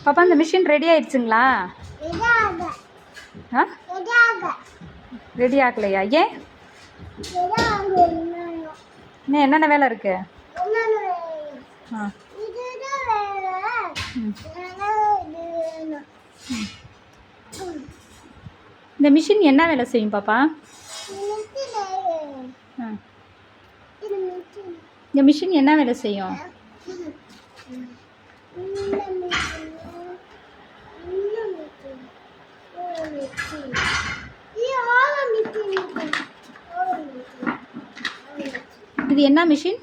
பாப்பா இந்த machine ready ஆயிடுச்சுங்களா? ஆ ready ஆகலையா? ஏன்? இன்னும் என்னென்ன வேலை இருக்கு? ஆ இந்த மிஷின் என்ன வேலை செய்யும் பாப்பா? இந்த மிஷின் என்ன வேலை செய்யும்? இது என்ன மிஷின்?